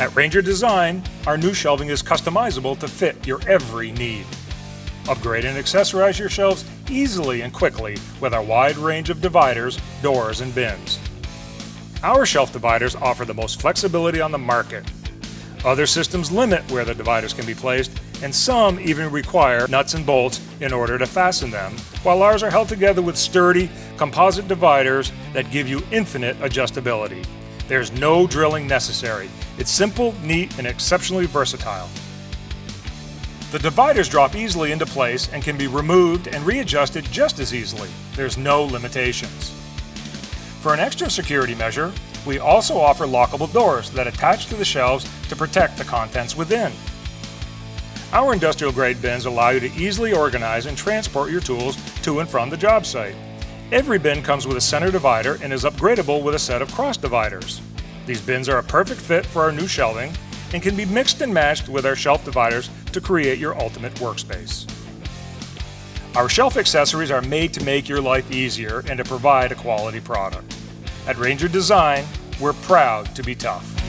At Ranger Design, our new shelving is customizable to fit your every need. Upgrade and accessorize your shelves easily and quickly with our wide range of dividers, doors, and bins. Our shelf dividers offer the most flexibility on the market. Other systems limit where the dividers can be placed, and some even require nuts and bolts in order to fasten them, while ours are held together with sturdy, composite dividers that give you infinite adjustability. There's no drilling necessary. It's simple, neat, and exceptionally versatile. The dividers drop easily into place and can be removed and readjusted just as easily. There's no limitations. For an extra security measure, we also offer lockable doors that attach to the shelves to protect the contents within. Our industrial-grade bins allow you to easily organize and transport your tools to and from the job site. Every bin comes with a center divider and is upgradable with a set of cross dividers. These bins are a perfect fit for our new shelving and can be mixed and matched with our shelf dividers to create your ultimate workspace. Our shelf accessories are made to make your life easier and to provide a quality product. At Ranger Design, we're proud to be tough.